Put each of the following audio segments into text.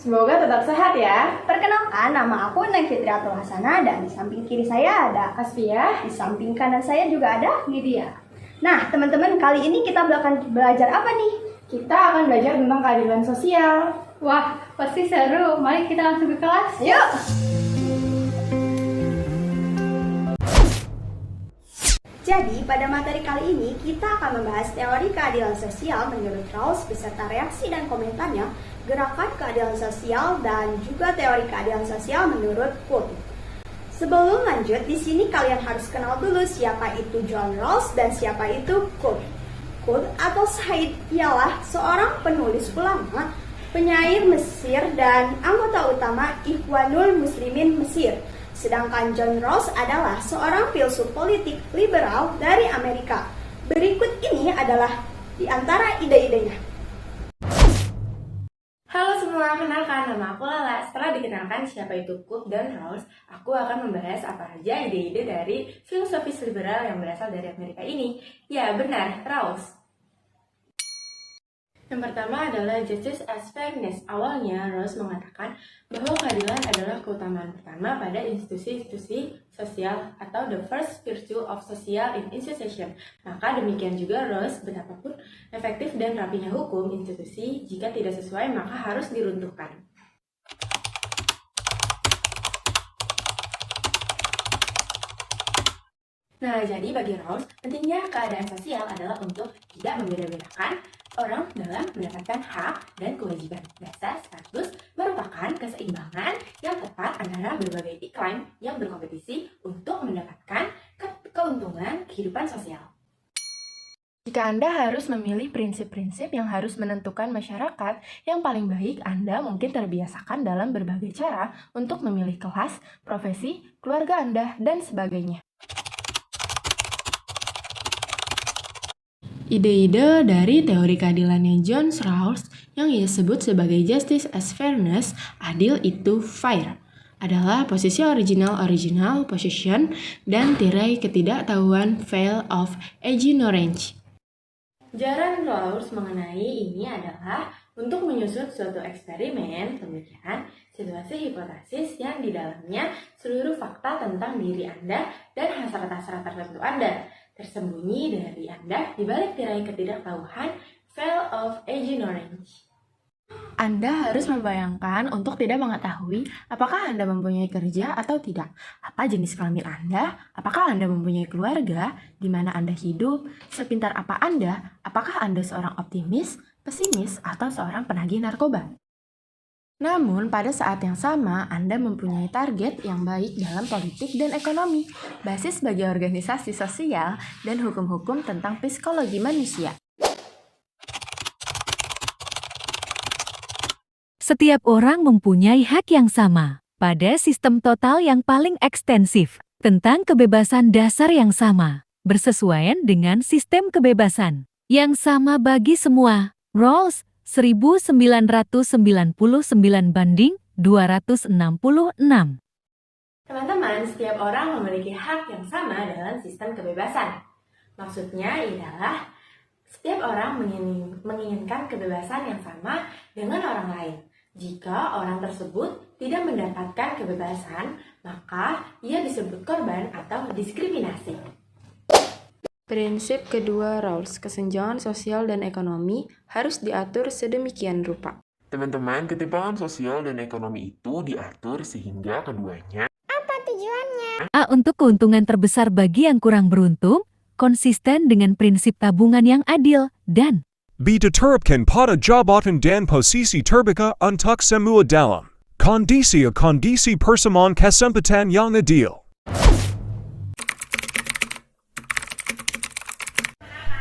Semoga tetap sehat ya. Perkenalkan, nama aku Neng Fitriatul Hasanah dan di samping kiri saya ada Asfiah. di samping kanan saya juga ada Lydia. Nah, teman-teman, kali ini kita akan belajar apa nih? Kita akan belajar tentang keadilan sosial. Wah, pasti seru. Mari kita langsung ke kelas. Yuk! Jadi, pada materi kali ini kita akan membahas teori keadilan sosial menurut Rawls beserta reaksi dan komentarnya, gerakan keadilan sosial, dan juga teori keadilan sosial menurut Kuhn. Sebelum lanjut, di sini kalian harus kenal dulu siapa itu John Rawls dan siapa itu Kuhn. Kuhn atau Said ialah seorang penulis ulama, penyair Mesir, dan anggota utama Ikhwanul Muslimin Mesir. Sedangkan John Rawls adalah seorang filsuf politik liberal dari Amerika. Berikut ini adalah di antara ide-idenya. Halo semua, kenalkan nama aku Lala. Setelah dikenalkan siapa itu Kuhn dan Rawls, aku akan membahas apa saja ide-ide dari filosofis liberal yang berasal dari Amerika ini. Ya benar, Rawls. Yang pertama adalah justice as fairness. Awalnya, Rawls mengatakan bahwa keadilan adalah keutamaan pertama pada institusi-institusi sosial atau the first virtue of social institution. Maka demikian juga Rawls, betapapun efektif dan rapinya hukum institusi, jika tidak sesuai maka harus diruntuhkan. Nah, jadi bagi Rawls, pentingnya keadaan sosial adalah untuk tidak membeda-bedakan orang dalam mendapatkan hak dan kewajiban. Dasar status merupakan keseimbangan yang tepat antara berbagai iklim yang berkompetisi untuk mendapatkan keuntungan kehidupan sosial. Jika Anda harus memilih prinsip-prinsip yang harus menentukan masyarakat yang paling baik, Anda mungkin terbiasakan dalam berbagai cara untuk memilih kelas, profesi, keluarga Anda, dan sebagainya. Ide-ide dari teori keadilannya John Rawls yang ia sebut sebagai justice as fairness, adil itu fair, adalah posisi original position dan tirai ketidaktahuan fail of ignorance. Jaran Rawls mengenai ini adalah untuk menyusun suatu eksperimen pemikiran situasi hipotesis yang di dalamnya seluruh fakta tentang diri Anda dan hasrat-hasrat tertentu Anda tersembunyi dari Anda di balik tirai ketidaktahuan veil of ignorance. Anda harus membayangkan untuk tidak mengetahui apakah Anda mempunyai kerja atau tidak, apa jenis kelamin Anda, apakah Anda mempunyai keluarga, di mana Anda hidup, sepintar apa Anda, apakah Anda seorang optimis, pesimis, atau seorang penagih narkoba. Namun, pada saat yang sama, Anda mempunyai target yang baik dalam politik dan ekonomi, basis bagi organisasi sosial, dan hukum-hukum tentang psikologi manusia. Setiap orang mempunyai hak yang sama pada sistem total yang paling ekstensif tentang kebebasan dasar yang sama, bersesuaian dengan sistem kebebasan yang sama bagi semua. Rawls 1999 banding 266. Teman-teman, setiap orang memiliki hak yang sama dalam sistem kebebasan. Maksudnya ialah setiap orang menginginkan kebebasan yang sama dengan orang lain. Jika orang tersebut tidak mendapatkan kebebasan, maka ia disebut korban atau diskriminasi. Prinsip kedua Rawls, kesenjangan sosial dan ekonomi harus diatur sedemikian rupa. Teman-teman, ketimpangan sosial dan ekonomi itu diatur sehingga keduanya A. Untuk keuntungan terbesar bagi yang kurang beruntung, konsisten dengan prinsip tabungan yang adil, dan B. Diterapkan pada jabatan dan posisi terbuka untuk semua dalam kondisi persamaan kesempatan yang adil.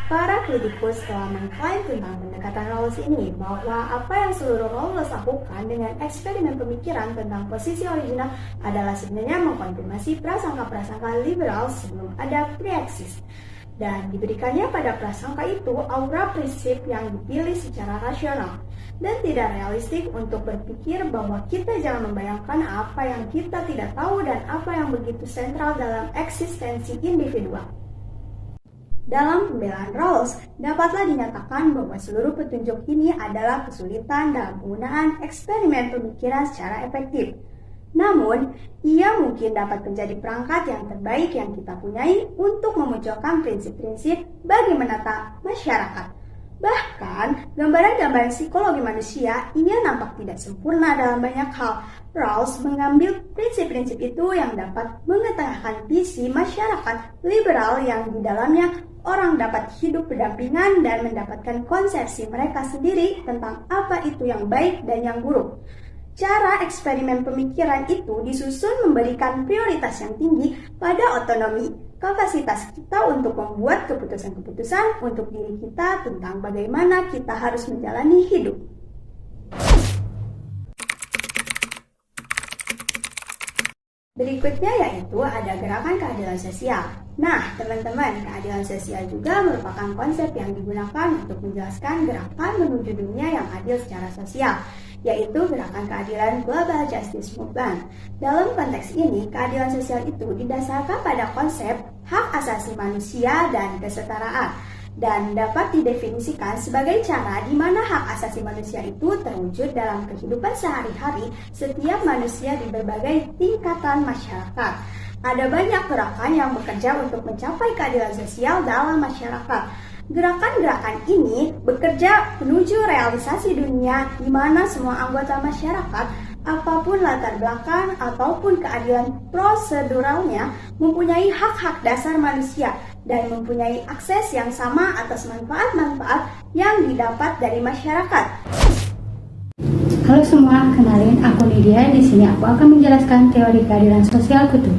Para kritikus telah mengklaim tentang pendekatan Rawls ini bahwa apa yang seluruh Rawls lakukan dengan eksperimen pemikiran tentang posisi original adalah sebenarnya mengkonfirmasi prasangka-prasangka liberal sebelum ada pre-exist. Dan diberikannya pada prasangka itu aura prinsip yang dipilih secara rasional dan tidak realistik untuk berpikir bahwa kita jangan membayangkan apa yang kita tidak tahu dan apa yang begitu sentral dalam eksistensi individual. Dalam pembelaan Rawls, dapatlah dinyatakan bahwa seluruh petunjuk ini adalah kesulitan dalam penggunaan eksperimen pemikiran secara efektif. Namun, ia mungkin dapat menjadi perangkat yang terbaik yang kita punyai untuk memunculkan prinsip-prinsip bagi menata masyarakat. Bahkan, gambaran-gambaran psikologi manusia ia nampak tidak sempurna dalam banyak hal. Rawls mengambil prinsip-prinsip itu yang dapat mengetengahkan visi masyarakat liberal yang di dalamnya orang dapat hidup berdampingan dan mendapatkan konsepsi mereka sendiri tentang apa itu yang baik dan yang buruk. Cara eksperimen pemikiran itu disusun memberikan prioritas yang tinggi pada otonomi, kapasitas kita untuk membuat keputusan-keputusan untuk diri kita tentang bagaimana kita harus menjalani hidup. Berikutnya yaitu ada gerakan keadilan sosial. Nah, teman-teman, keadilan sosial juga merupakan konsep yang digunakan untuk menjelaskan gerakan menuju dunia yang adil secara sosial, yaitu gerakan keadilan Global Justice Movement. Dalam konteks ini, keadilan sosial itu didasarkan pada konsep hak asasi manusia dan kesetaraan, dan dapat didefinisikan sebagai cara di mana hak asasi manusia itu terwujud dalam kehidupan sehari-hari setiap manusia di berbagai tingkatan masyarakat. Ada banyak gerakan yang bekerja untuk mencapai keadilan sosial dalam masyarakat. Gerakan-gerakan ini bekerja menuju realisasi dunia di mana semua anggota masyarakat, apapun latar belakang ataupun keadilan proseduralnya, mempunyai hak-hak dasar manusia dan mempunyai akses yang sama atas manfaat-manfaat yang didapat dari masyarakat. Halo semua, kenalin aku Lydia. Di sini aku akan menjelaskan teori keadilan sosial kutub.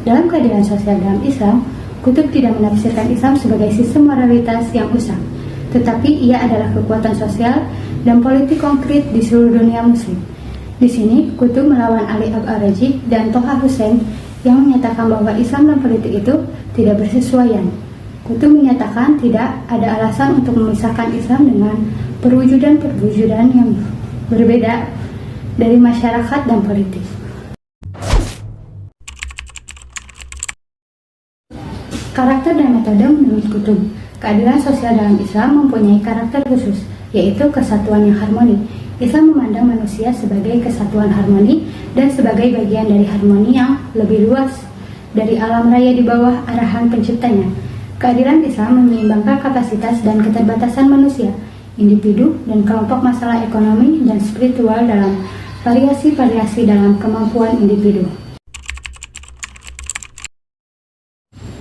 Dalam keadilan sosial dalam Islam, kutub tidak menafsirkan Islam sebagai sistem moralitas yang usang, tetapi ia adalah kekuatan sosial dan politik konkret di seluruh dunia muslim. Di sini, kutub melawan Ali Al-Araji dan Toha Hussein yang menyatakan bahwa Islam dan politik itu tidak bersesuaian. Kutub menyatakan tidak ada alasan untuk memisahkan Islam dengan perwujudan-perwujudan yang berbeda dari masyarakat dan politik. Karakter dan metode menurut kutub. Keadilan sosial dalam Islam mempunyai karakter khusus, yaitu kesatuan yang harmoni. Islam memandang manusia sebagai kesatuan harmoni dan sebagai bagian dari harmoni yang lebih luas dari alam raya di bawah arahan penciptanya. Keadilan Islam menyeimbangkan kapasitas dan keterbatasan manusia, individu, dan kelompok masalah ekonomi dan spiritual dalam variasi-variasi dalam kemampuan individu.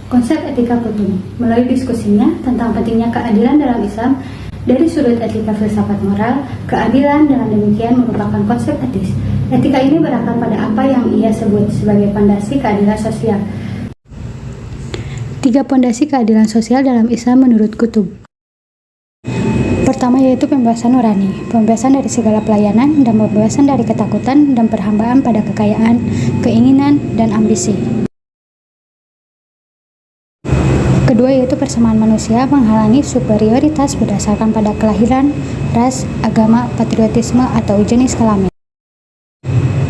Konsep etika kutub. Melalui diskusinya tentang pentingnya keadilan dalam Islam dari sudut etika filsafat moral, keadilan dengan demikian merupakan konsep etis. Etika ini berakar pada apa yang ia sebut sebagai pondasi keadilan sosial. 3 pondasi keadilan sosial dalam Islam menurut kutub. Pertama yaitu pembebasan nurani, pembebasan dari segala pelayanan dan pembebasan dari ketakutan dan perhambaan pada kekayaan, keinginan, dan ambisi. Kedua yaitu persamaan manusia menghalangi superioritas berdasarkan pada kelahiran, ras, agama, patriotisme, atau jenis kelamin.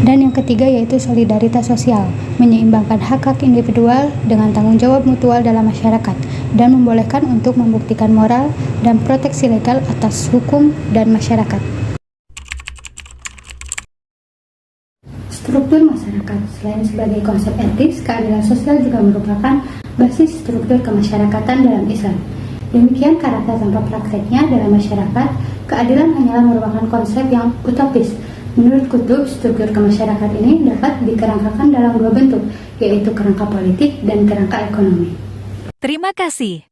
Dan yang ketiga yaitu solidaritas sosial, menyeimbangkan hak-hak individual dengan tanggung jawab mutual dalam masyarakat, dan membolehkan untuk membuktikan moral dan proteksi legal atas hukum dan masyarakat. Struktur masyarakat. Selain sebagai konsep etis, keadilan sosial juga merupakan basis struktur kemasyarakatan dalam Islam. Demikian karakter tanpa prakteknya dalam masyarakat, keadilan hanyalah merupakan konsep yang utopis. Menurut kutub, struktur kemasyarakatan ini dapat dikerangkakan dalam 2 bentuk, yaitu kerangka politik dan kerangka ekonomi. Terima kasih.